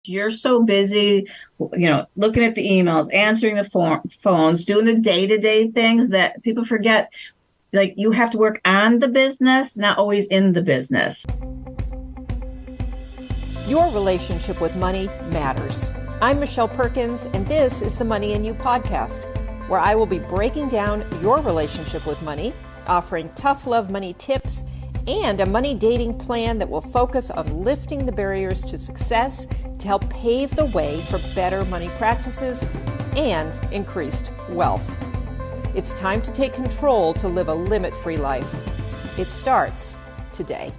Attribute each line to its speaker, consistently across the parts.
Speaker 1: You're so busy, looking at the emails, answering the phones, doing the day-to-day things that people forget. Like, you have to work on the business, not always in the business.
Speaker 2: Your relationship with money matters. I'm Michelle Perkins, and this is the Money and You podcast, where I will be breaking down your relationship with money, offering tough love money tips, and a money dating plan that will focus on lifting the barriers to success to help pave the way for better money practices and increased wealth. It's time to take control to live a limit-free life. It starts today.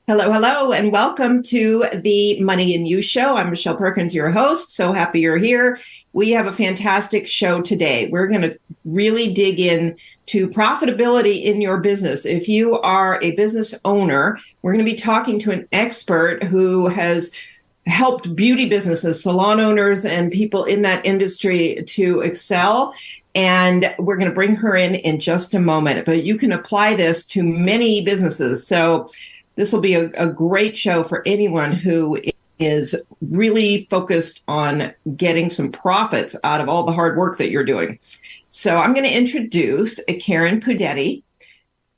Speaker 3: Hello, and welcome to the Money and You show. I'm Michelle Perkins, your host. So happy you're here. We have a fantastic show today. We're going to really dig in to profitability in your business. If you are a business owner, we're going to be talking to an expert who has helped beauty businesses, salon owners, and people in that industry to excel. And we're going to bring her in just a moment. But you can apply this to many businesses. So this will be a great show for anyone who is really focused on getting some profits out of all the hard work that you're doing. So I'm going to introduce Karen Pudetti.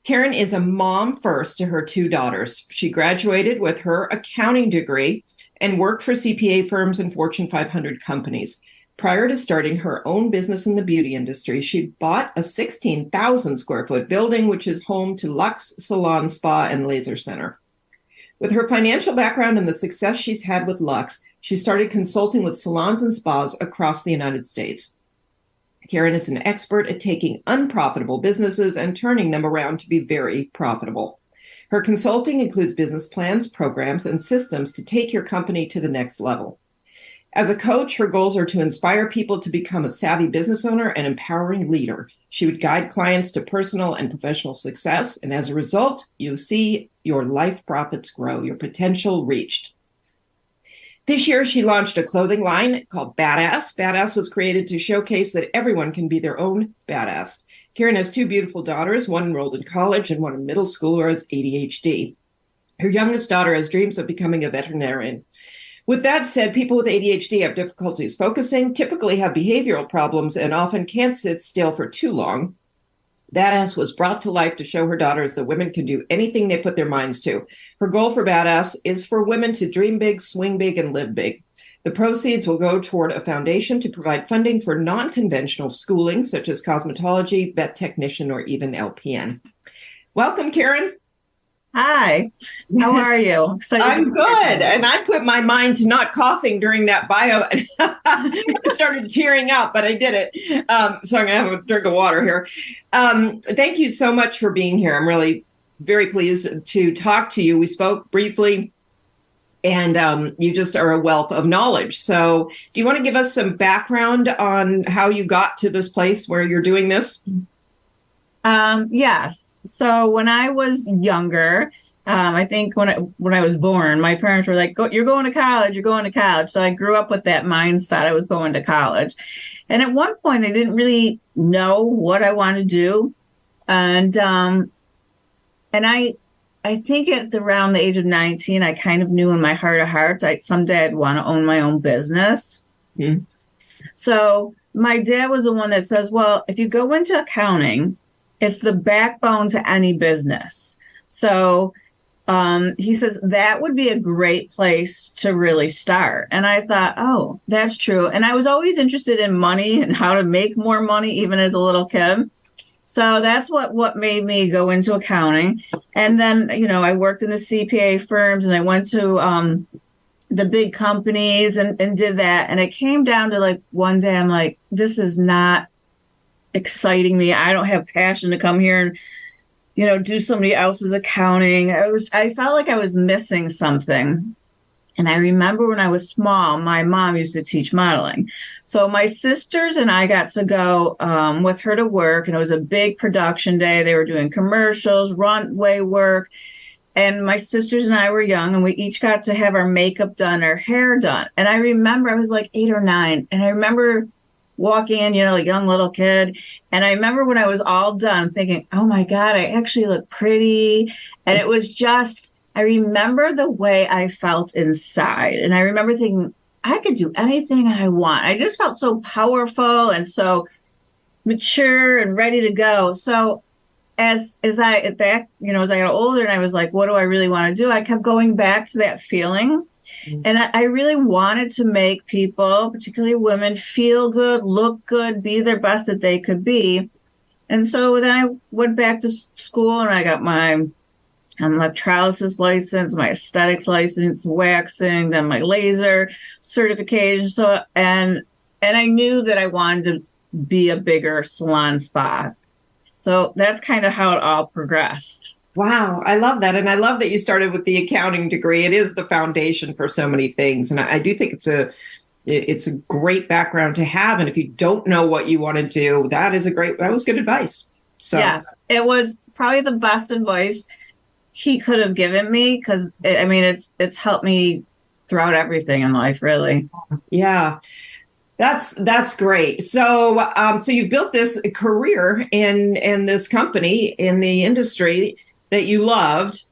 Speaker 3: Karen is a mom first to her two daughters. She graduated with her accounting degree and worked for CPA firms and Fortune 500 companies. Prior to starting her own business in the beauty industry, she bought a 16,000 square foot building, which is home to Luxe Salon, Spa, and Laser Center. With her financial background and the success she's had with Luxe, she started consulting with salons and spas across the United States. Karen is an expert at taking unprofitable businesses and turning them around to be very profitable. Her consulting includes business plans, programs, and systems to take your company to the next level. As a coach, her goals are to inspire people to become a savvy business owner and empowering leader. She would guide clients to personal and professional success, and as a result, you'll see your life profits grow, your potential reached. This year, she launched a clothing line called Badass. Badass was created to showcase that everyone can be their own badass. Karen has two beautiful daughters, one enrolled in college and one in middle school who has ADHD. Her youngest daughter has dreams of becoming a veterinarian. With that said, people with ADHD have difficulties focusing, typically have behavioral problems, and often can't sit still for too long. Badass was brought to life to show her daughters that women can do anything they put their minds to. Her goal for Badass is for women to dream big, swing big, and live big. The proceeds will go toward a foundation to provide funding for non-conventional schooling, such as cosmetology, vet technician, or even LPN. Welcome, Karen.
Speaker 1: Hi, how are you?
Speaker 3: Excited I'm good. And I put my mind to not coughing during that bio. I started tearing up, but I did it. So I'm going to have a drink of water here. Thank you so much for being here. I'm really very pleased to talk to you. We spoke briefly, and you just are a wealth of knowledge. So do you want to give us some background on how you got to this place where you're doing this?
Speaker 1: Yes. So when I was younger, I think when I was born, my parents were like, you're going to college, you're going to college. So I grew up with that mindset I was going to college. And at one point, I didn't really know what I wanted to do. And I think at around the age of 19, I kind of knew in my heart of hearts, someday I'd want to own my own business. Mm-hmm. So my dad was the one that says, well, if you go into accounting, it's the backbone to any business. So he says that would be a great place to really start. And I thought, oh, that's true. And I was always interested in money and how to make more money, even as a little kid. So that's what made me go into accounting. And then, I worked in the CPA firms and I went to the big companies and did that. And it came down to like one day, I'm like, this is not exciting me. I don't have passion to come here and, do somebody else's accounting. I felt like I was missing something. And I remember when I was small, my mom used to teach modeling. So my sisters and I got to go with her to work, and it was a big production day. They were doing commercials, runway work. And my sisters and I were young, and we each got to have our makeup done, our hair done. And I remember I was like 8 or 9. And I remember walking in, a young little kid. And I remember when I was all done thinking, oh my God, I actually look pretty. And it was just I remember the way I felt inside. And I remember thinking, I could do anything I want. I just felt so powerful and so mature and ready to go. So as I back, as I got older and I was like, what do I really want to do? I kept going back to that feeling. And I really wanted to make people, particularly women, feel good, look good, be their best that they could be. And so then I went back to school and I got my electrolysis license, my aesthetics license, waxing, then my laser certification. So, and I knew that I wanted to be a bigger salon spa. So that's kind of how it all progressed.
Speaker 3: Wow, I love that. And I love that you started with the accounting degree. It is the foundation for so many things. And I do think it's a great background to have. And if you don't know what you want to do, that was good advice. So
Speaker 1: yeah, it was probably the best advice he could have given me because it's helped me throughout everything in life, really.
Speaker 3: Yeah. That's great. So you've built this career in this company in the industry that you loved.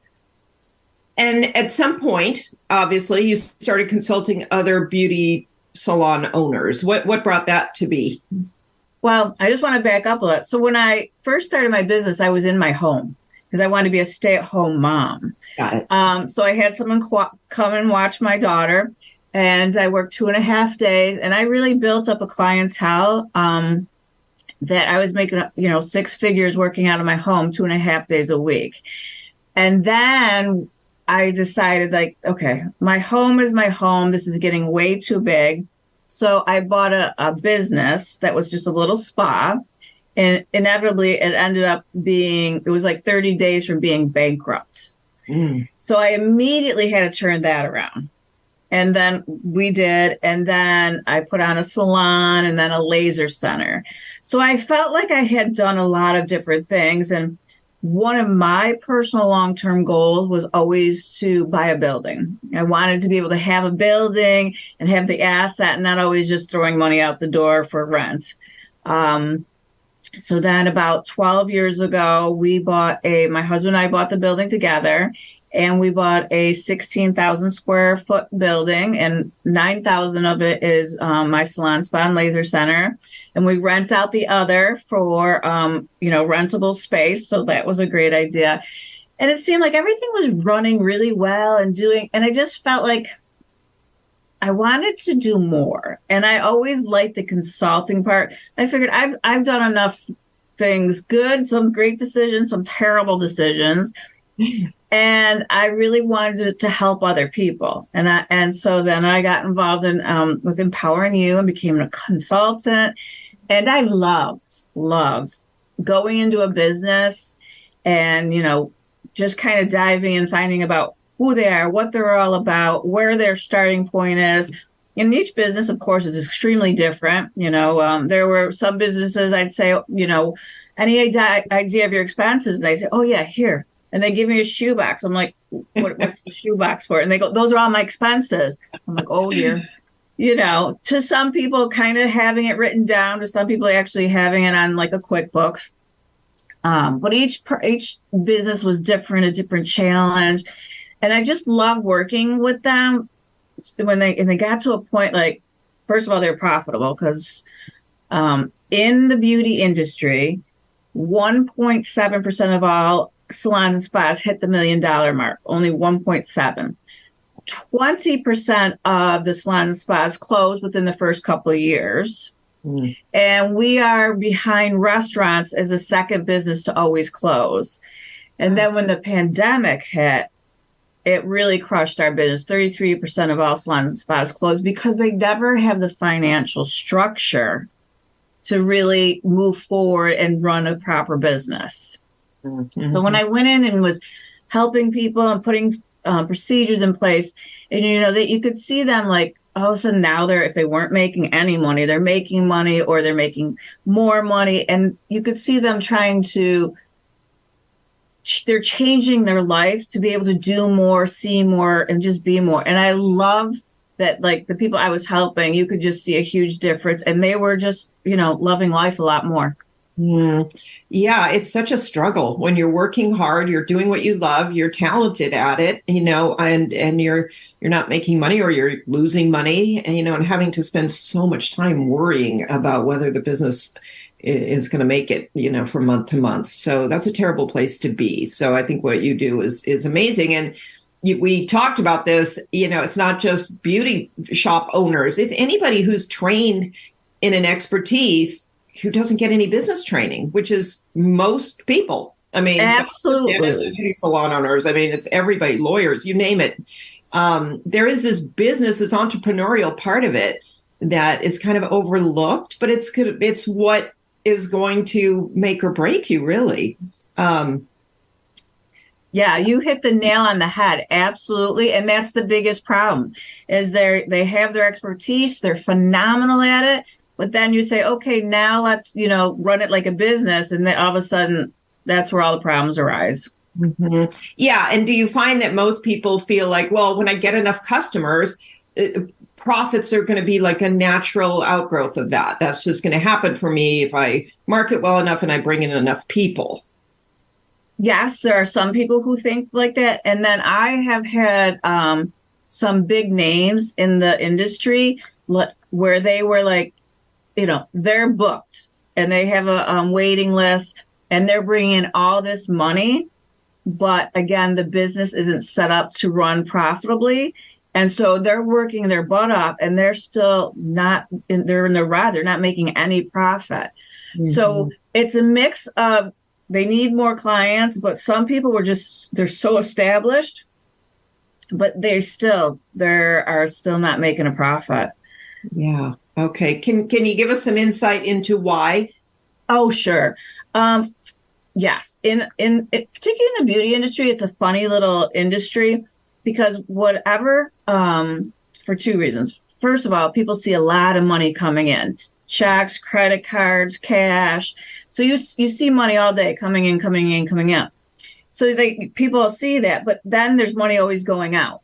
Speaker 3: And at some point, obviously, you started consulting other beauty salon owners. What brought that to be?
Speaker 1: Well, I just want to back up a little. So when I first started my business, I was in my home because I wanted to be a stay-at-home mom.
Speaker 3: Got it.
Speaker 1: So I had someone come and watch my daughter. And I worked 2.5 days, and I really built up a clientele that I was making, 6 figures working out of my home 2.5 days a week. And then I decided, like, okay, my home is my home. This is getting way too big. So I bought a business that was just a little spa. And inevitably, it was like 30 days from being bankrupt. So I immediately had to turn that around. And then we did. And then I put on a salon and then a laser center. So I felt like I had done a lot of different things. And one of my personal long-term goals was always to buy a building. I wanted to be able to have a building and have the asset and not always just throwing money out the door for rent. So then about 12 years ago, my husband and I bought the building together. And we bought a 16,000 square foot building, and 9,000 of it is my salon, spa, and laser center. And we rent out the other for, rentable space. So that was a great idea. And it seemed like everything was running really well and I just felt like I wanted to do more. And I always liked the consulting part. I figured I've done enough things, good, some great decisions, some terrible decisions. And I really wanted to help other people. And so then I got involved in with Empowering You and became a consultant. And I loved going into a business and, just kind of diving and finding about who they are, what they're all about, where their starting point is. And each business, of course, is extremely different. There were some businesses I'd say, any idea of your expenses? And they say, oh, yeah, here. And they give me a shoebox. I'm like, what's the shoebox for? And they go, those are all my expenses. I'm like, oh, dear. To some people kind of having it written down, to some people actually having it on like a QuickBooks. But each business was different, a different challenge. And I just love working with them when they got to a point, like, first of all, they're profitable because in the beauty industry, 1.7% of all salons and spas hit the $1 million mark, only 1.7. 20% of the salons and spas closed within the first couple of years. And we are behind restaurants as a second business to always close. And then when the pandemic hit, it really crushed our business. 33% of all salons and spas closed because they never have the financial structure to really move forward and run a proper business. Mm-hmm. So when I went in and was helping people and putting procedures in place, and that you could see them, like, all of a sudden now if they weren't making any money, they're making money or they're making more money, and you could see them they're changing their life to be able to do more, see more, and just be more. And I love that, like, the people I was helping, you could just see a huge difference, and they were just, loving life a lot more.
Speaker 3: Mm. Yeah, it's such a struggle when you're working hard, you're doing what you love, you're talented at it, and you're not making money or you're losing money, and having to spend so much time worrying about whether the business is going to make it, from month to month. So that's a terrible place to be. So I think what you do is amazing. And we talked about this, it's not just beauty shop owners, it's anybody who's trained in an expertise who doesn't get any business training, which is most people. I mean,
Speaker 1: Absolutely.
Speaker 3: beauty salon owners. I mean, it's everybody, lawyers, you name it. There is this business, this entrepreneurial part of it that is kind of overlooked, but it's what is going to make or break you, really.
Speaker 1: Yeah, you hit the nail on the head. Absolutely. And that's the biggest problem is they have their expertise. They're phenomenal at it. But then you say, okay, now let's, run it like a business. And then all of a sudden, that's where all the problems arise.
Speaker 3: Mm-hmm. Yeah. And do you find that most people feel like, well, when I get enough customers, profits are going to be like a natural outgrowth of that. That's just going to happen for me if I market well enough and I bring in enough people.
Speaker 1: Yes, there are some people who think like that. And then I have had some big names in the industry where they were like, they're booked and they have a waiting list and they're bringing in all this money. But again, the business isn't set up to run profitably. And so they're working their butt off and they're still they're in the red. They're not making any profit. Mm-hmm. So it's a mix of they need more clients, but some people they're so established, but they are still not making a profit.
Speaker 3: Yeah. Okay. Can you give us some insight into why?
Speaker 1: Oh, sure. Yes. In particularly in the beauty industry, it's a funny little industry because for two reasons. First of all, people see a lot of money coming in. Checks, credit cards, cash. So you see money all day coming in, coming in, coming out. So people see that, but then there's money always going out.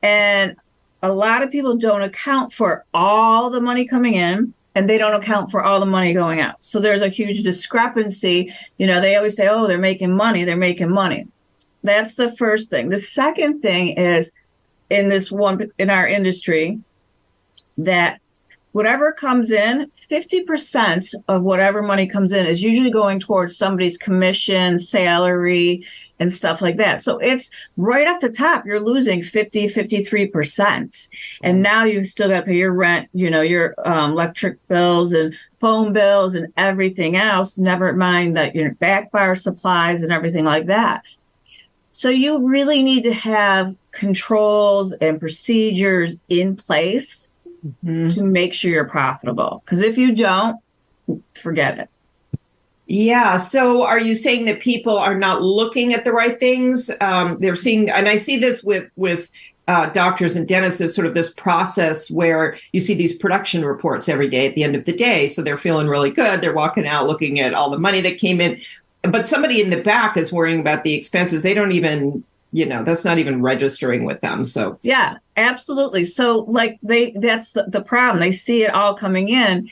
Speaker 1: And a lot of people don't account for all the money coming in and they don't account for all the money going out. So there's a huge discrepancy. They always say, oh, they're making money. They're making money. That's the first thing. The second thing is in our industry that whatever comes in, 50% of whatever money comes in is usually going towards somebody's commission, salary, and stuff like that. So it's right up the top. You're losing 53%. And now you've still got to pay your rent, your electric bills and phone bills and everything else, never mind that your back bar supplies and everything like that. So you really need to have controls and procedures in place to make sure you're profitable. Because if you don't, forget it.
Speaker 3: Yeah. So are you saying that people are not looking at the right things? They're seeing, and I see this with doctors and dentists, there's sort of this process where you see these production reports every day at the end of the day. So they're feeling really good. They're walking out looking at all the money that came in. But somebody in the back is worrying about the expenses. They don't even, that's not even registering with them. So
Speaker 1: yeah, absolutely. So that's the problem. They see it all coming in.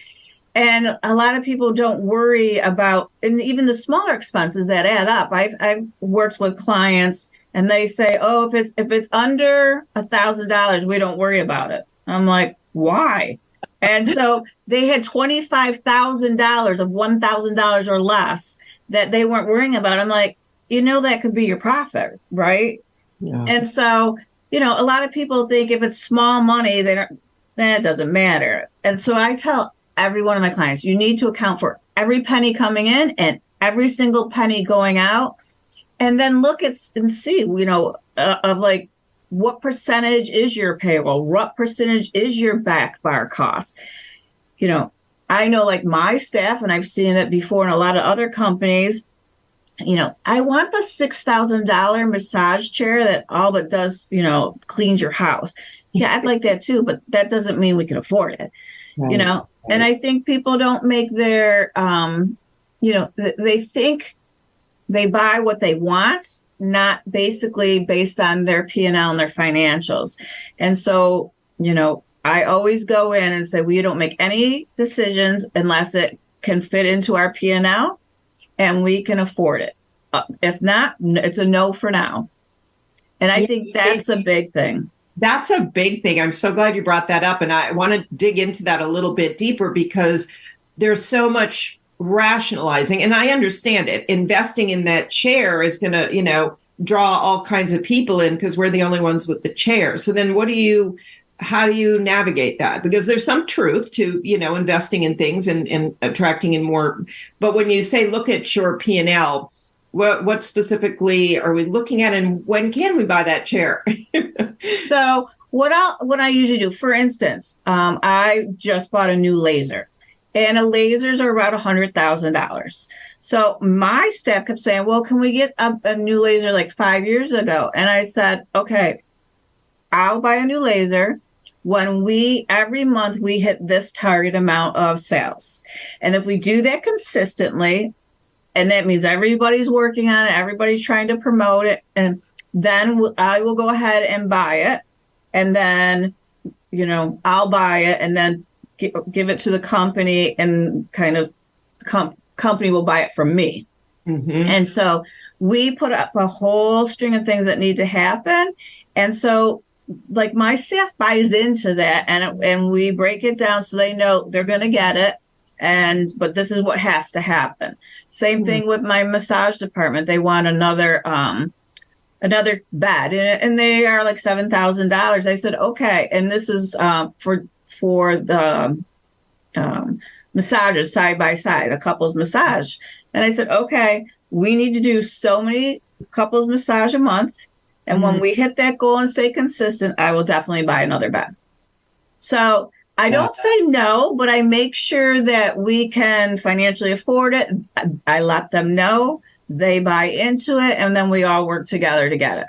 Speaker 1: And a lot of people don't worry about, and even the smaller expenses that add up. I've worked with clients and they say, oh, if it's under $1,000, we don't worry about it. I'm like, why? And so they had $25,000 of $1,000 or less that they weren't worrying about. I'm like, that could be your profit, right? Yeah. And so, a lot of people think if it's small money, that doesn't matter. And so I tell every one of my clients, you need to account for every penny coming in and every single penny going out. And then look at and see, of like what percentage is your payroll? What percentage is your back bar cost? I know like my staff, and I've seen it before in a lot of other companies, I want the $6,000 massage chair that all but does, cleans your house. Yeah, I'd like that too, but that doesn't mean we can afford it, right. And I think people don't make their, they think they buy what they want, not basically based on their P&L and their financials. And so, I always go in and say, well, you don't make any decisions unless it can fit into our P&L and we can afford it. If not, it's a no for now. And I think that's a big thing.
Speaker 3: That's a big thing. I'm so glad you brought that up. And I want to dig into that a little bit deeper because there's so much rationalizing. And I understand it. Investing in that chair is going to, draw all kinds of people in because we're the only ones with the chair. So then how do you navigate that? Because there's some truth to, investing in things and attracting in more. But when you say look at your P&L, what specifically are we looking at, and when can we buy that chair?
Speaker 1: So what I usually do, for instance, I just bought a new laser, and lasers are about $100,000. So my staff kept saying, well, can we get a new laser like 5 years ago? And I said, okay, I'll buy a new laser when every month we hit this target amount of sales. And if we do that consistently, and that means everybody's working on it, everybody's trying to promote it, and then I will go ahead and buy it. And then, I'll buy it and then give it to the company, and kind of company will buy it from me. Mm-hmm. And so we put up a whole string of things that need to happen. And so like my staff buys into that, and we break it down so they know they're going to get it. But this is what has to happen. Same thing with my massage department. They want another bed, and they are like $7,000. I said, okay. And this is for the massages side by side, a couples massage. And I said, okay, we need to do so many couples massage a month. And when we hit that goal and stay consistent, I will definitely buy another bed. So I don't say no, but I make sure that we can financially afford it. I let them know, they buy into it, and then we all work together to get it.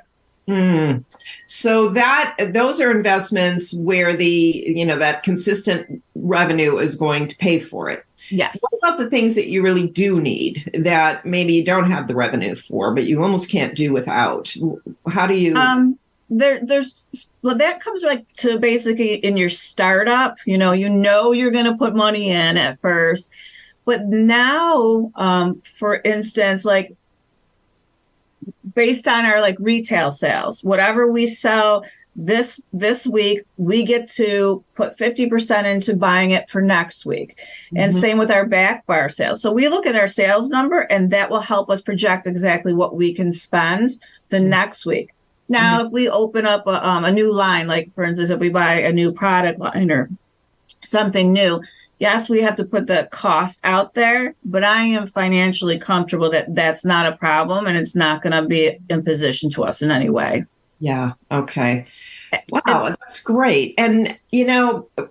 Speaker 3: So those are investments where that consistent revenue is going to pay for it.
Speaker 1: Yes.
Speaker 3: What about the things that you really do need that maybe you don't have the revenue for, but you almost can't do without? How do you?
Speaker 1: That comes to basically in your startup. You're going to put money in at first, but now, for instance, based on our retail sales, whatever we sell this week, we get to put 50% into buying it for next week. And same with our back bar sales. So we look at our sales number, and that will help us project exactly what we can spend the next week. Now, if we open up a new line, like for instance, if we buy a new product line or something new, yes, we have to put the cost out there, but I am financially comfortable that that's not a problem, and it's not going to be imposition to us in any way. Yeah.
Speaker 3: Okay. Wow, that's great. And,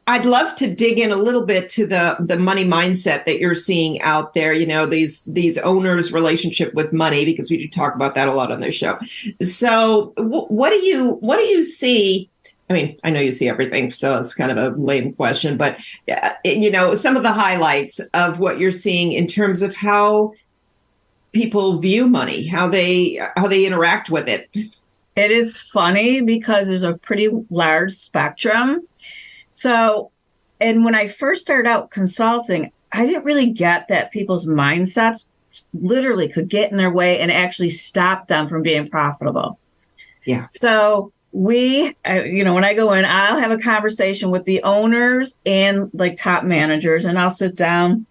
Speaker 3: I'd love to dig in a little bit to the money mindset that you're seeing out there, these owners' relationship with money, because we do talk about that a lot on this show. So what do you see? I mean, I know you see everything, so it's kind of a lame question, but, some of the highlights of what you're seeing in terms of how people view money, how they interact with it.
Speaker 1: It is funny because there's a pretty large spectrum. So, and when I first started out consulting, I didn't really get that people's mindsets literally could get in their way and actually stop them from being profitable.
Speaker 3: Yeah.
Speaker 1: So when I go in, I'll have a conversation with the owners and top managers, and I'll sit down.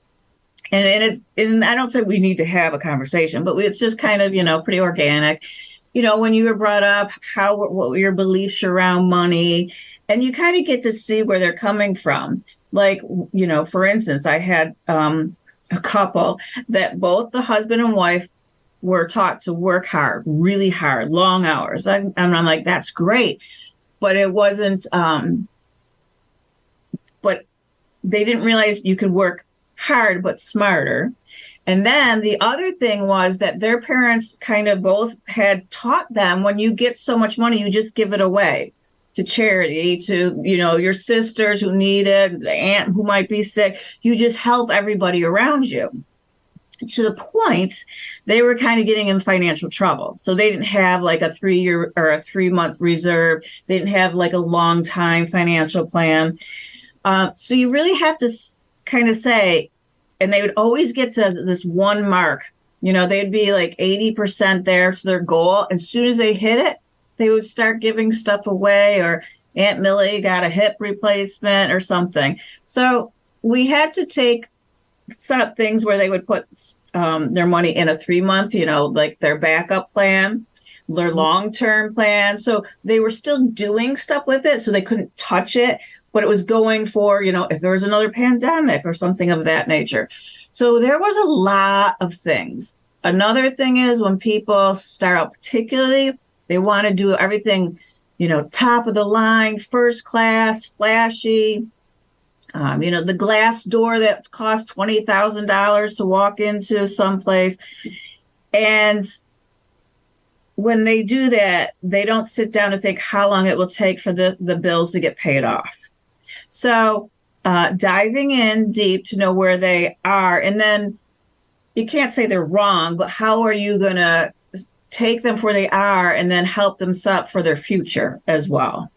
Speaker 1: And I don't say we need to have a conversation, but it's just kind of, pretty organic. When you were brought up, what were your beliefs around money, and you kind of get to see where they're coming from. For instance, I had a couple that both the husband and wife were taught to work hard, really hard, long hours. I'm like, that's great. But it wasn't, but they didn't realize you could work hard, but smarter. And then the other thing was that their parents kind of both had taught them, when you get so much money, you just give it away to charity, to, your sisters who need it, the aunt who might be sick. You just help everybody around you. To the point, they were kind of getting in financial trouble. So they didn't have a 3-year or a 3-month reserve. They didn't have a long time financial plan. So you really have to kind of say, and they would always get to this one mark. They'd be like 80% there to their goal. As soon as they hit it, they would start giving stuff away, or Aunt Millie got a hip replacement or something. So we had to set up things where they would put their money in a 3-month, like their backup plan, their long-term plan. So they were still doing stuff with it, so they couldn't touch it, but it was going for, if there was another pandemic or something of that nature. So there was a lot of things. Another thing is when people start out, particularly, they want to do everything, top of the line, first class, flashy. The glass door that costs $20,000 to walk into someplace. And when they do that, they don't sit down and think how long it will take for the bills to get paid off. So diving in deep to know where they are, and then you can't say they're wrong, but how are you going to take them where they are and then help them set up for their future as well?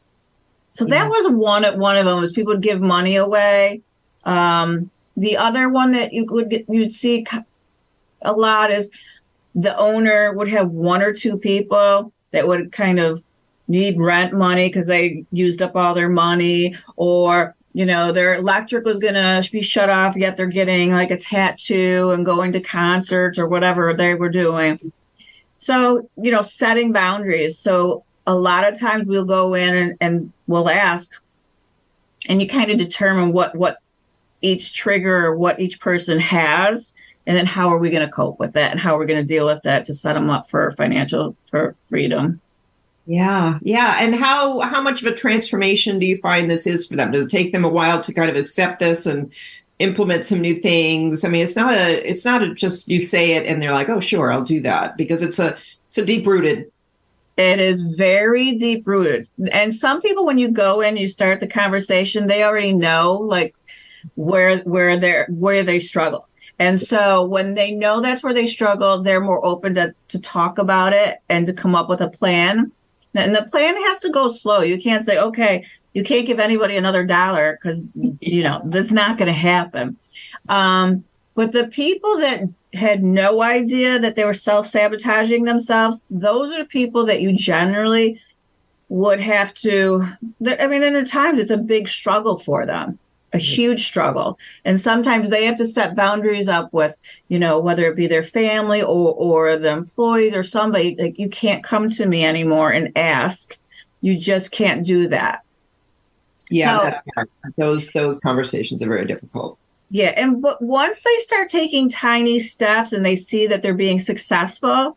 Speaker 1: So that was one of them, was people would give money away. The other one that you'd see a lot is the owner would have 1 or 2 people that would kind of need rent money because they used up all their money, or their electric was going to be shut off, yet they're getting like a tattoo and going to concerts or whatever they were doing. So, setting boundaries. So a lot of times we'll go in and we'll ask, and you kind of determine what each trigger or what each person has, and then how are we going to cope with that, and how we're going to deal with that to set them up for financial freedom.
Speaker 3: Yeah. And how much of a transformation do you find this is for them? Does it take them a while to kind of accept this and implement some new things? I mean, it's not a just you say it and they're like, oh, sure, I'll do that, because it's a deep rooted.
Speaker 1: It is very deep rooted. And some people, when you go in, you start the conversation, they already know like where they struggle. And so when they know that's where they struggle, they're more open to talk about it and to come up with a plan. And the plan has to go slow. You can't say, okay, you can't give anybody another $1 because, that's not going to happen. But the people that had no idea that they were self-sabotaging themselves, those are the people that you generally would have to, in the times it's a big struggle for them, a huge struggle. And sometimes they have to set boundaries up with, whether it be their family or the employees or somebody, like, you can't come to me anymore and ask. You just can't do that.
Speaker 3: Yeah, so, those conversations are very difficult.
Speaker 1: Yeah, but once they start taking tiny steps and they see that they're being successful,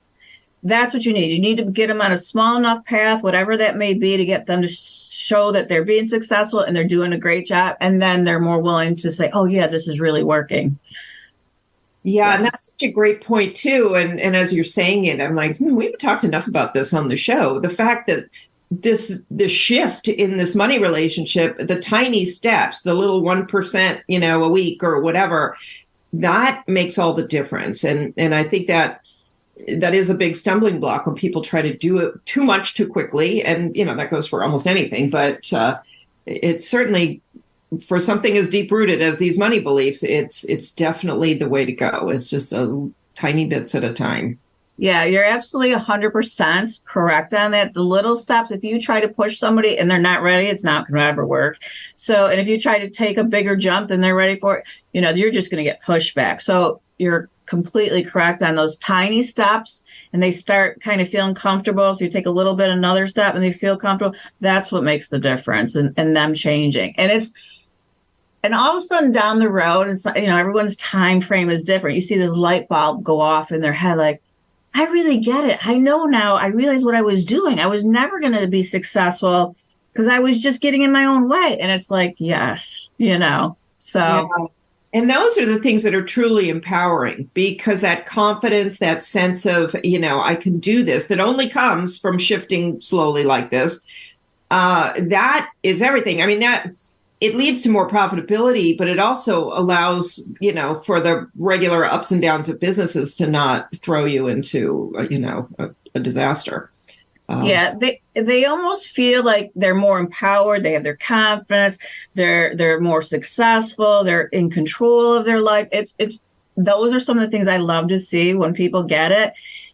Speaker 1: that's what you need. You need to get them on a small enough path, whatever that may be, to get them to show that they're being successful and they're doing a great job. And then they're more willing to say, oh, yeah, this is really working.
Speaker 3: Yeah, and that's such a great point, too. And as you're saying it, I'm like, we haven't talked enough about this on the show. The fact that the shift in this money relationship, the tiny steps, the little 1%, a week or whatever, that makes all the difference. And I think that is a big stumbling block when people try to do it too much too quickly. And, that goes for almost anything. But it's certainly for something as deep rooted as these money beliefs, it's definitely the way to go. It's just a tiny bits at a time.
Speaker 1: Yeah, you're absolutely 100% correct on that. The little steps, if you try to push somebody and they're not ready, it's not going to ever work. So, and if you try to take a bigger jump than they're ready for it, you're just going to get pushed back. So you're completely correct on those tiny steps, and they start kind of feeling comfortable. So you take a little bit, another step, and they feel comfortable. That's what makes the difference in them changing. And all of a sudden down the road, it's, everyone's time frame is different. You see this light bulb go off in their head, like, I really get it. I know now. I realize what I was doing. I was never going to be successful because I was just getting in my own way. And it's like, yes, so.
Speaker 3: Yeah. And those are the things that are truly empowering, because that confidence, that sense of, I can do this, that only comes from shifting slowly like this. That is everything. That it leads to more profitability, but it also allows, for the regular ups and downs of businesses to not throw you into, a disaster.
Speaker 1: Yeah, they almost feel like they're more empowered. They have their confidence. They're more successful. They're in control of their life. It's those are some of the things I love to see when people get it.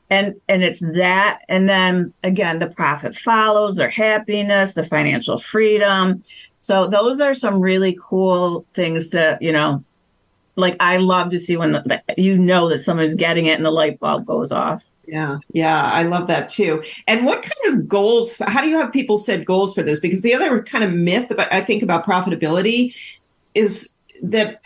Speaker 1: And it's that. And then again, the profit follows, their happiness, the financial freedom. So those are some really cool things to, like I love to see when that somebody's getting it and the light bulb goes off.
Speaker 3: Yeah. Yeah. I love that too. And what kind of goals, how do you have people set goals for this? Because the other kind of myth I think about profitability is that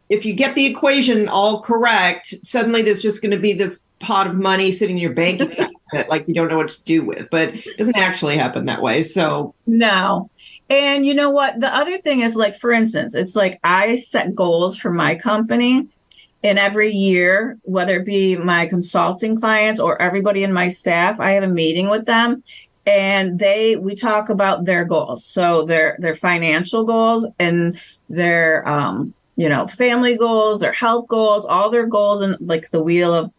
Speaker 3: if you get the equation all correct, suddenly there's just going to be this pot of money sitting in your bank account that like you don't know what to do with, but it doesn't actually happen that way. So
Speaker 1: no. And you know what? The other thing is like, for instance, it's like I set goals for my company. And every year, whether it be my consulting clients or everybody in my staff, I have a meeting with them and we talk about their goals. So their financial goals and their, family goals, their health goals, all their goals and like the wheel of,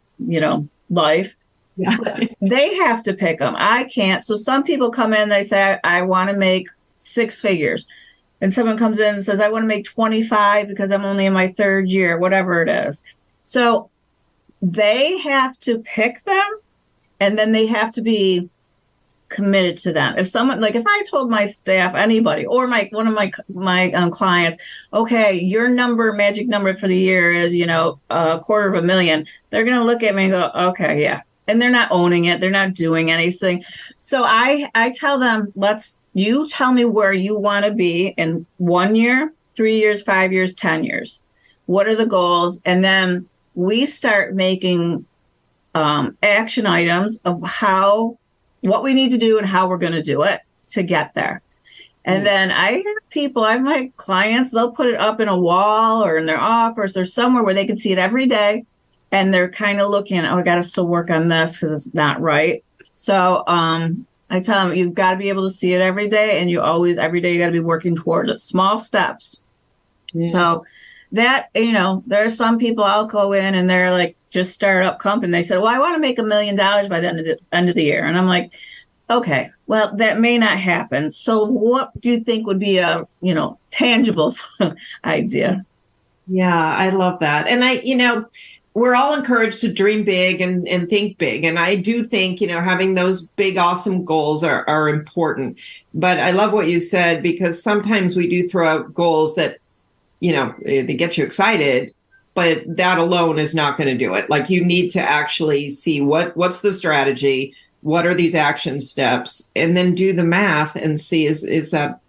Speaker 1: life.
Speaker 3: yeah.
Speaker 1: They have to pick them. I can't. So some people come in, they say, I want to make 6 figures. And someone comes in and says, I want to make 25 because I'm only in my 3rd year, whatever it is. So they have to pick them and then they have to be committed to them. If I told my staff, anybody, or one of my clients, okay, your magic number for the year is, $250,000, they're going to look at me and go, okay, yeah. And they're not owning it. They're not doing anything. So I tell them, you tell me where you want to be in 1 year, 3 years, 5 years, 10 years. What are the goals? And then we start making action items of what we need to do and how we're going to do it to get there. And then I have my clients, they'll put it up in a wall or in their office or somewhere where they can see it every day. And they're kind of looking, I got to still work on this because it's not right. So, I tell them you've got to be able to see it every day, and every day you got to be working towards it. Small steps. Yeah. So that, there are some people I'll go in and they're like just start up company. They said, well, I want to make $1 million by the end of the year. And I'm like, okay, well, that may not happen. So what do you think would be a, tangible idea?
Speaker 3: Yeah, I love that. And we're all encouraged to dream big and think big. And I do think, having those big, awesome goals are important. But I love what you said, because sometimes we do throw out goals that, they get you excited, but that alone is not going to do it. Like you need to actually see what's the strategy, what are these action steps, and then do the math and see is that,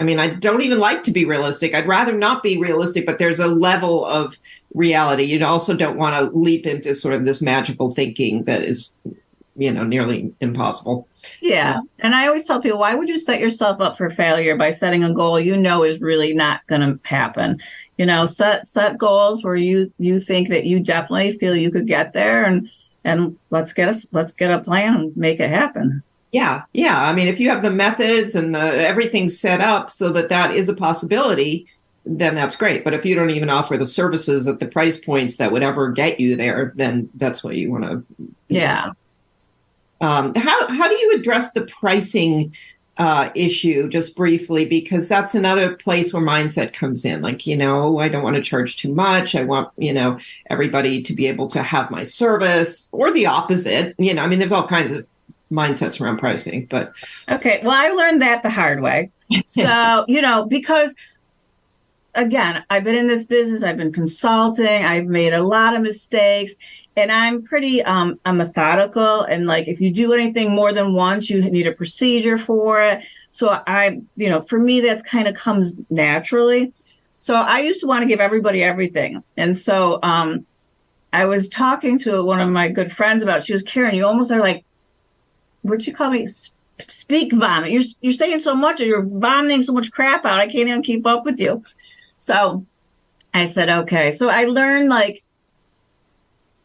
Speaker 3: I don't even like to be realistic. I'd rather not be realistic, but there's a level of reality. You also don't want to leap into sort of this magical thinking that is, nearly impossible.
Speaker 1: Yeah. And I always tell people, why would you set yourself up for failure by setting a goal is really not going to happen? Set goals where you think that you definitely feel you could get there, and let's get a plan and make it happen.
Speaker 3: Yeah. Yeah. If you have the methods and everything set up so that is a possibility, then that's great. But if you don't even offer the services at the price points that would ever get you there, then that's what you want to.
Speaker 1: Yeah.
Speaker 3: How do you address the pricing issue just briefly? Because that's another place where mindset comes in. Like, I don't want to charge too much. I want, everybody to be able to have my service, or the opposite. There's all kinds of mindsets around pricing, but
Speaker 1: okay. Well, I learned that the hard way. So, because again, I've been in this business, I've been consulting, I've made a lot of mistakes, and I'm pretty I'm methodical. And like, if you do anything more than once, you need a procedure for it. So for me, that's kind of comes naturally. So I used to want to give everybody everything. And so I was talking to one of my good friends she was, Karen, you almost are like, what'd you call me? Speak vomit. You're saying so much, or you're vomiting so much crap out. I can't even keep up with you. So I said, okay. So I learned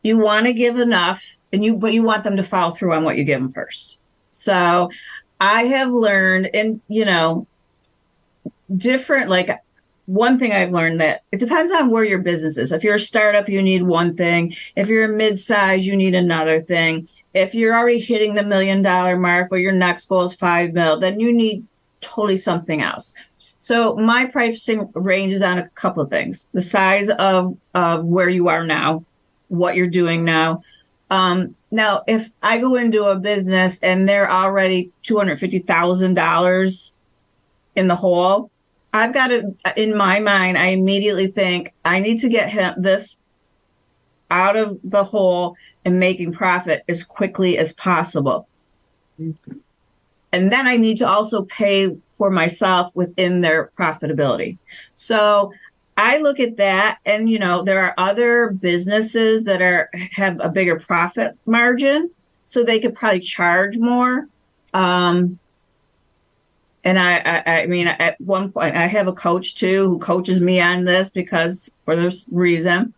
Speaker 1: you want to give enough, but you want them to follow through on what you give them first. So I have learned, and different, one thing I've learned that it depends on where your business is. If you're a startup, you need one thing. If you're a mid-size, you need another thing. If you're already hitting the $1 million mark, but your next goal is 5 mil, then you need totally something else. So my pricing ranges on a couple of things: the size of where you are now, what you're doing now. Now, if I go into a business and they're already $250,000 in the hole, I've got to, in my mind, I immediately think I need to get this out of the hole and making profit as quickly as possible. Mm-hmm. And then I need to also pay for myself within their profitability. So I look at that, and there are other businesses that have a bigger profit margin, so they could probably charge more. And I mean, at one point, I have a coach too who coaches me on this for this reason.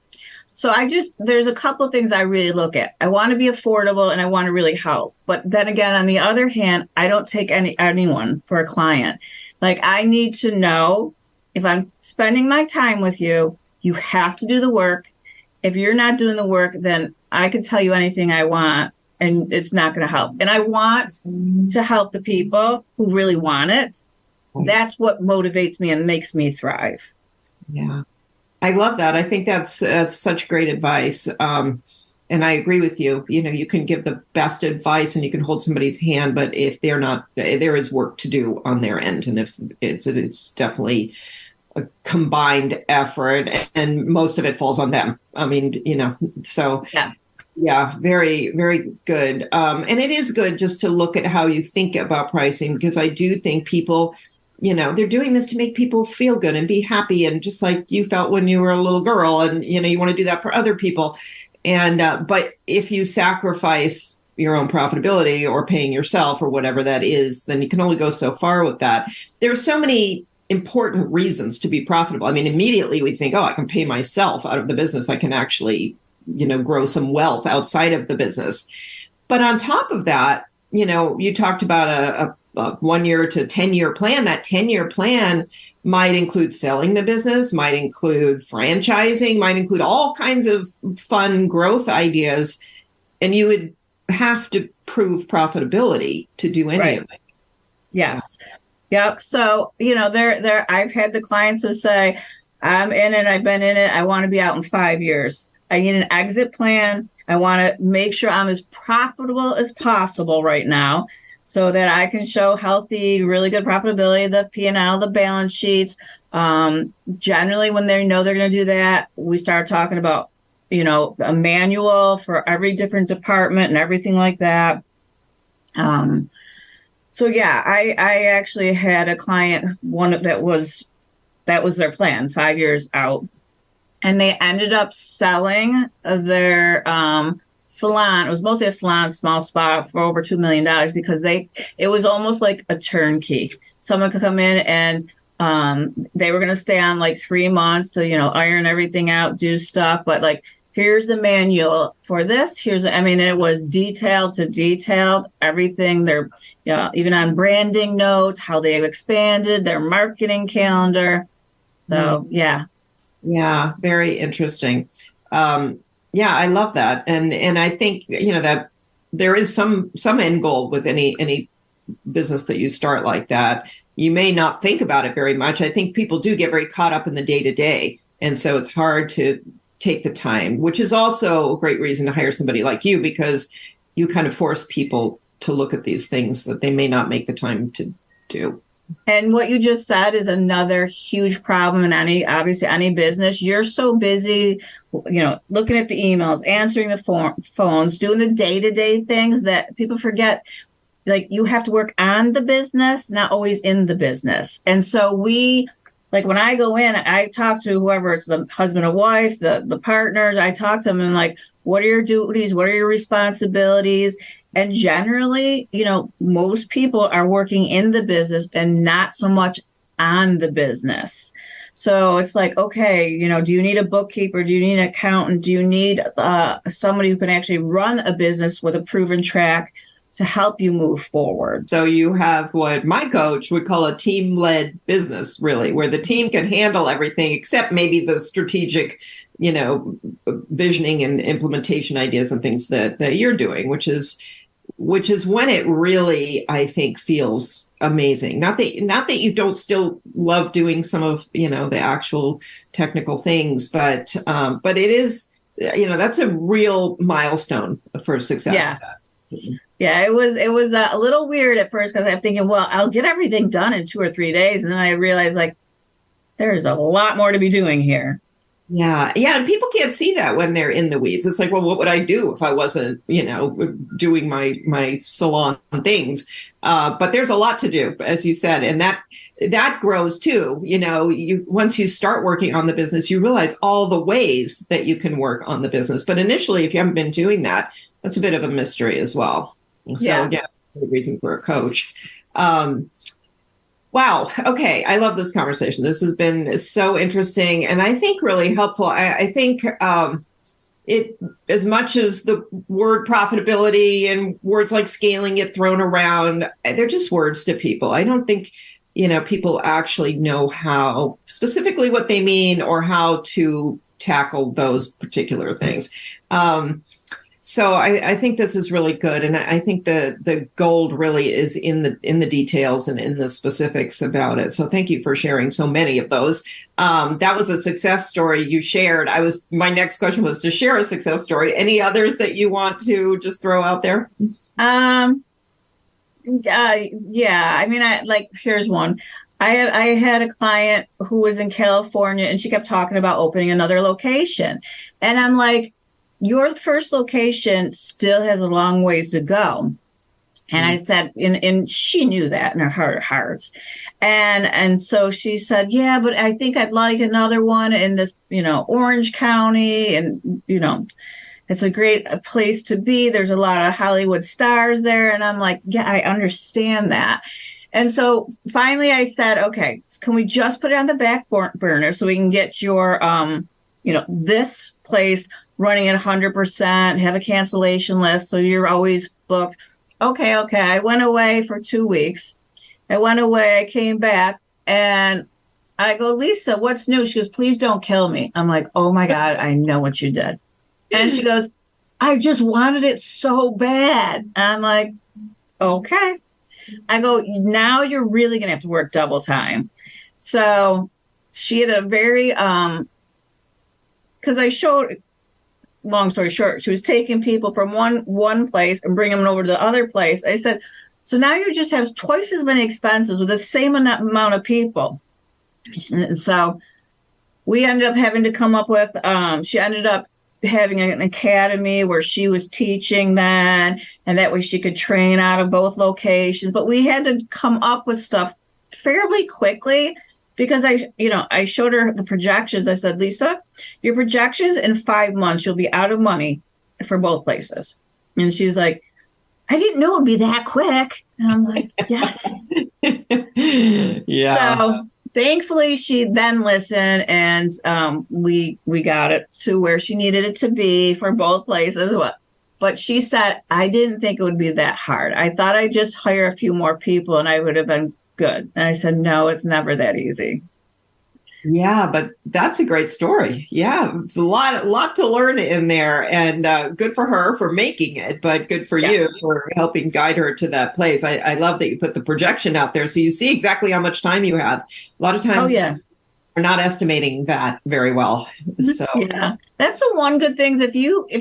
Speaker 1: So there's a couple of things I really look at. I want to be affordable and I want to really help. But then again, on the other hand, I don't take anyone for a client. Like, I need to know, if I'm spending my time with you, you have to do the work. If you're not doing the work, then I can tell you anything I want, and it's not going to help. And I want to help the people who really want it. That's what motivates me and makes me thrive.
Speaker 3: Yeah, I love that. I think that's such great advice. And I agree with you. You can give the best advice and you can hold somebody's hand, but if they're not, there is work to do on their end. And if it's definitely a combined effort, and most of it falls on them. I mean, so yeah, very, very good. And it is good just to look at how you think about pricing, because I do think people, they're doing this to make people feel good and be happy. And just like you felt when you were a little girl, and, you want to do that for other people. And, but if you sacrifice your own profitability or paying yourself or whatever that is, then you can only go so far with that. There are so many important reasons to be profitable. I mean, immediately we think, I can pay myself out of the business. I can actually, grow some wealth outside of the business. But on top of that, you talked about a 1 year to 10-year plan. That 10-year plan might include selling the business, might include franchising, might include all kinds of fun growth ideas. And you would have to prove profitability to do any of it.
Speaker 1: Yes. Yep. So, I've had the clients who say, I'm in it, I've been in it, I want to be out in 5 years. I need an exit plan. I want to make sure I'm as profitable as possible right now, so that I can show healthy, really good profitability, the P&L, the balance sheets. Generally, when they know they're going to do that, we start talking about, a manual for every different department and everything like that. So yeah, I actually had a client, that was their plan, 5 years out. And they ended up selling their salon. It was mostly a salon, small spa, for over $2 million, because it was almost like a turnkey. Someone could come in and they were going to stay on like 3 months to, iron everything out, do stuff. But like, here's the manual for this. It was detailed to detailed, everything. They're, even on branding notes, how they have expanded their marketing calendar. So, yeah.
Speaker 3: Yeah, very interesting. Yeah, I love that. And I think, that there is some end goal with any business that you start like that. You may not think about it very much. I think people do get very caught up in the day to day. And so it's hard to take the time, which is also a great reason to hire somebody like you, because you kind of force people to look at these things that they may not make the time to do.
Speaker 1: And what you just said is another huge problem in any business. You're so busy, looking at the emails, answering the phones, doing the day-to-day things, that people forget, like, you have to work on the business, not always in the business. And so when I go in, I talk to whoever, it's the husband or wife, the partners, I talk to them and like, what are your duties? What are your responsibilities? And generally, most people are working in the business and not so much on the business. So it's like, okay, do you need a bookkeeper? Do you need an accountant? Do you need somebody who can actually run a business with a proven track to help you move forward.
Speaker 3: So you have what my coach would call a team-led business, really, where the team can handle everything except maybe the strategic, visioning and implementation ideas and things that you're doing, which is when it really, I think, feels amazing. Not that you don't still love doing some of, the actual technical things, but it is, that's a real milestone for success.
Speaker 1: Yeah, it was a little weird at first because I'm thinking, well, I'll get everything done in 2 or 3 days. And then I realized, like, there's a lot more to be doing here.
Speaker 3: Yeah. And people can't see that when they're in the weeds. It's like, well, what would I do if I wasn't, doing my salon things? But there's a lot to do, as you said, and that grows too. Once you start working on the business, you realize all the ways that you can work on the business. But initially, if you haven't been doing that, that's a bit of a mystery as well. So again, the reason for a coach. Wow. Okay. I love this conversation. This has been so interesting and I think really helpful. I think it, as much as the word profitability and words like scaling get thrown around, they're just words to people. I don't think, people actually know how specifically what they mean or how to tackle those particular things. So I think this is really good, and I think the gold really is in the details and in the specifics about it. So thank you for sharing so many of those. That was a success story you shared. My next question was to share a success story. Any others that you want to just throw out there?
Speaker 1: Yeah. I mean, here's one. I had a client who was in California, and she kept talking about opening another location, and I'm like, your first location still has a long ways to go. And I said, and she knew that in her heart of hearts. And so she said, yeah, but I think I'd like another one in this, Orange County. And, it's a great place to be. There's a lot of Hollywood stars there. And I'm like, yeah, I understand that. And so finally I said, okay, can we just put it on the back burner so we can get your, this place running at 100%, have a cancellation list, so you're always booked. Okay. I went away for 2 weeks. I came back, and I go, Lisa, what's new? She goes, please don't kill me. I'm like, oh my God, I know what you did. And she goes, I just wanted it so bad. I'm like, okay. I go, now you're really going to have to work double time. So she had a very, because I showed, long story short, she was taking people from one place and bringing them over to the other place. I said, so now you just have twice as many expenses with the same amount of people. And so we ended up having to come up with, she ended up having an academy where she was teaching then, and that way she could train out of both locations. But we had to come up with stuff fairly quickly, because I showed her the projections. I said, Lisa, your projections in 5 months, you'll be out of money for both places. And she's like, I didn't know it'd be that quick. And I'm like, yes.
Speaker 3: Yeah.
Speaker 1: So thankfully she then listened, and we got it to where she needed it to be for both places. But she said, I didn't think it would be that hard. I thought I'd just hire a few more people and I would have been good. And I said, no, it's never that easy.
Speaker 3: Yeah, but that's a great story. Yeah, it's a lot to learn in there, and good for her for making it, but good for you for helping guide her to that place. I love that you put the projection out there so you see exactly how much time you have. A lot of times we're not estimating that very well. So
Speaker 1: yeah, that's the one good thing. If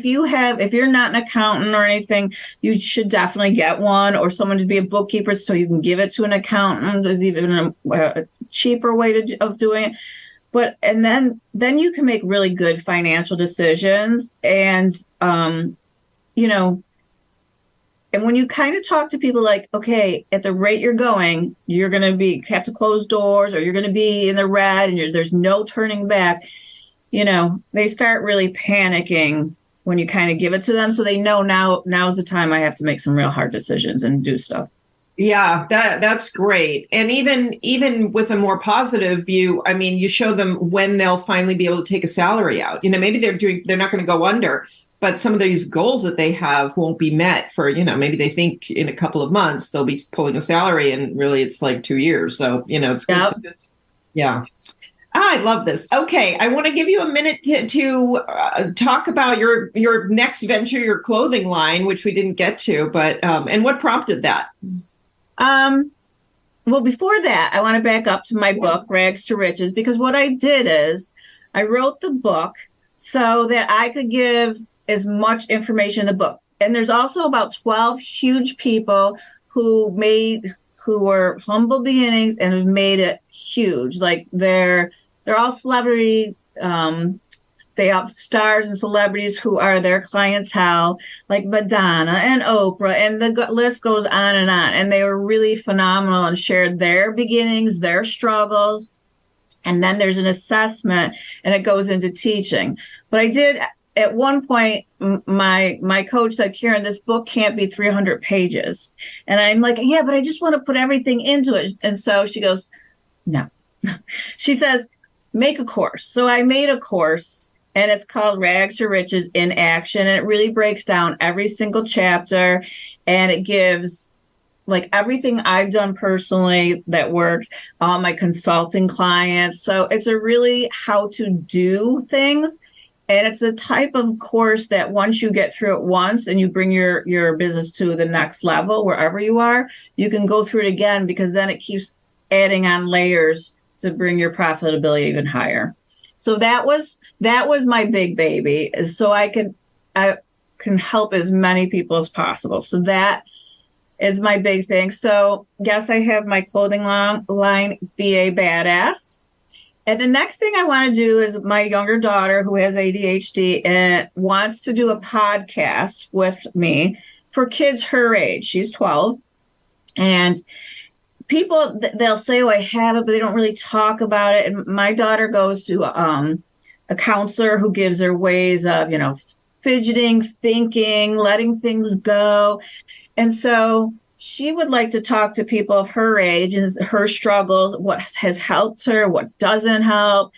Speaker 1: you're not an accountant or anything, you should definitely get one, or someone to be a bookkeeper so you can give it to an accountant. There's even a cheaper way of doing it. But and then you can make really good financial decisions, and and when you kind of talk to people like, okay, at the rate you're going, you're going to have to close doors, or you're going to be in the red, and there's no turning back. They start really panicking when you kind of give it to them. So they know now's the time I have to make some real hard decisions and do stuff.
Speaker 3: Yeah, that's great. And even with a more positive view, I mean, you show them when they'll finally be able to take a salary out. Maybe they're not going to go under, but some of these goals that they have won't be met for, maybe they think in a couple of months they'll be pulling a salary, and really it's like 2 years. So, it's good.
Speaker 1: Yep.
Speaker 3: Yeah. I love this. Okay. I want to give you a minute to talk about your next venture, your clothing line, which we didn't get to, but, and what prompted that?
Speaker 1: Well, before that, I want to back up to my book, Rags to Riches, because what I did is I wrote the book so that I could give as much information in the book. And there's also about 12 huge people who were humble beginnings and have made it huge. Like they're all celebrity. They have stars and celebrities who are their clientele, like Madonna and Oprah, and the list goes on. And they were really phenomenal and shared their beginnings, their struggles. And then there's an assessment, and it goes into teaching. But I did, at one point, my coach said, Karen, this book can't be 300 pages. And I'm like, yeah, but I just want to put everything into it. And so she goes, no. She says, make a course. So I made a course, and it's called Rags to Riches in Action. And it really breaks down every single chapter, and it gives like everything I've done personally that works, all my consulting clients. So it's a really how to do things. And it's a type of course that once you get through it once and you bring your business to the next level, wherever you are, you can go through it again, because then it keeps adding on layers to bring your profitability even higher. So that was my big baby, is so I can help as many people as possible. So that is my big thing. So yes, I have my clothing line, Be a Badass. And the next thing I want to do is my younger daughter, who has ADHD and wants to do a podcast with me for kids her age. She's 12. And people, they'll say, oh, I have it, but they don't really talk about it. And my daughter goes to a counselor who gives her ways of, fidgeting, thinking, letting things go. And so she would like to talk to people of her age and her struggles, what has helped her, what doesn't help.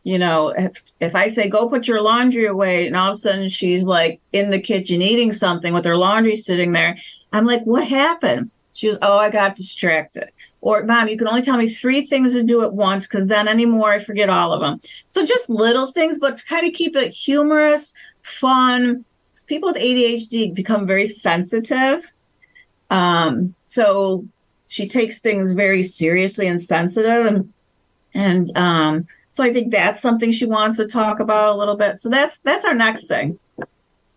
Speaker 1: If I say, go put your laundry away, and all of a sudden she's like in the kitchen eating something with her laundry sitting there, I'm like, what happened? She goes, oh, I got distracted. Or, Mom, you can only tell me 3 things to do at once, because then anymore I forget all of them. So just little things, but to kind of keep it humorous, fun. People with ADHD become very sensitive. So she takes things very seriously and sensitive. And so I think that's something she wants to talk about a little bit. So that's our next thing.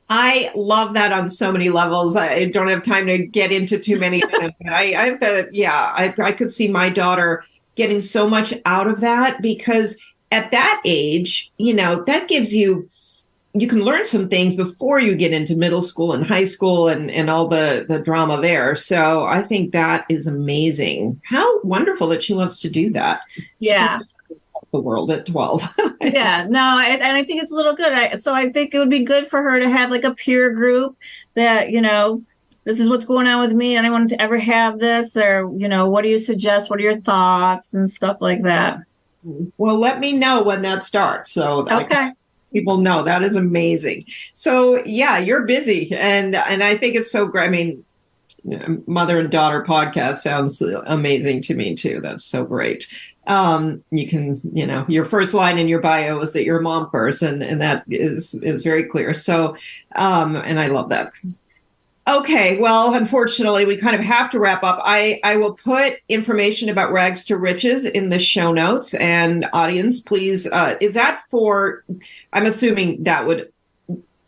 Speaker 3: I love that on so many levels. I don't have time to get into too many of them. I could see my daughter getting so much out of that, because at that age, that gives you can learn some things before you get into middle school and high school and all the drama there. So I think that is amazing. How wonderful that she wants to do that.
Speaker 1: Yeah.
Speaker 3: The world at 12.
Speaker 1: Yeah, no, and I think it's a little good. So I think it would be good for her to have like a peer group that, this is what's going on with me, and I want to ever have this, or, what do you suggest? What are your thoughts and stuff like that?
Speaker 3: Well, let me know when that starts. So
Speaker 1: okay.
Speaker 3: People know. That is amazing. So yeah, you're busy. And I think it's so great. I mean, mother and daughter podcast sounds amazing to me too. That's so great. You can, your first line in your bio is that you're a mom person, and that is very clear. So, and I love that. Okay. Well, unfortunately, we kind of have to wrap up. I will put information about Rags to Riches in the show notes, and audience, please, is that for, I'm assuming that would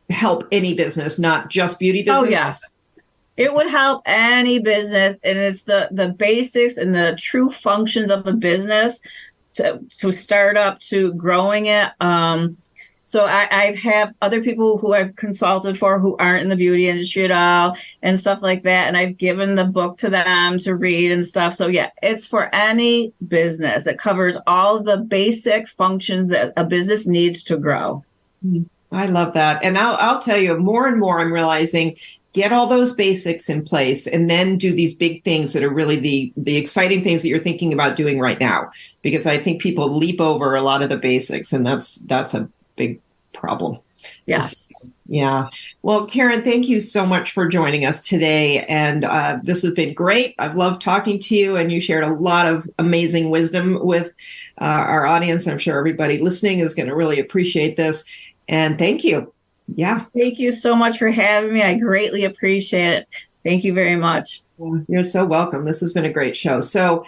Speaker 3: help any business, not just beauty business?
Speaker 1: Oh, yes. It would help any business, and it's the basics and the true functions of a business to start up to growing it. So I have other people who I've consulted for who aren't in the beauty industry at all and stuff like that. And I've given the book to them to read and stuff. So yeah, it's for any business. It covers all of the basic functions that a business needs to grow.
Speaker 3: I love that. And I'll tell you, more and more I'm realizing, get all those basics in place and then do these big things that are really the exciting things that you're thinking about doing right now. Because I think people leap over a lot of the basics, and that's a big problem.
Speaker 1: Yes.
Speaker 3: Yeah. Well, Karen, thank you so much for joining us today. And this has been great. I've loved talking to you, and you shared a lot of amazing wisdom with our audience. I'm sure everybody listening is going to really appreciate this. And thank you. Yeah.
Speaker 1: Thank you so much for having me. I greatly appreciate it. Thank you very much.
Speaker 3: Well, you're so welcome. This has been a great show. So,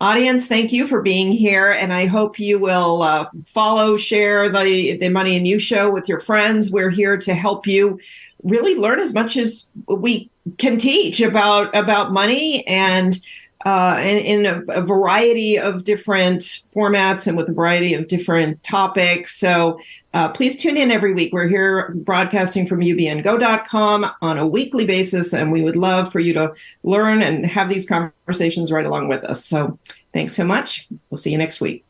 Speaker 3: audience, thank you for being here, and I hope you will follow, share the Money and You show with your friends. We're here to help you really learn as much as we can teach about money, and in a variety of different formats and with a variety of different topics. So please tune in every week. We're here broadcasting from ubngo.com on a weekly basis, and we would love for you to learn and have these conversations right along with us. So thanks so much. We'll see you next week.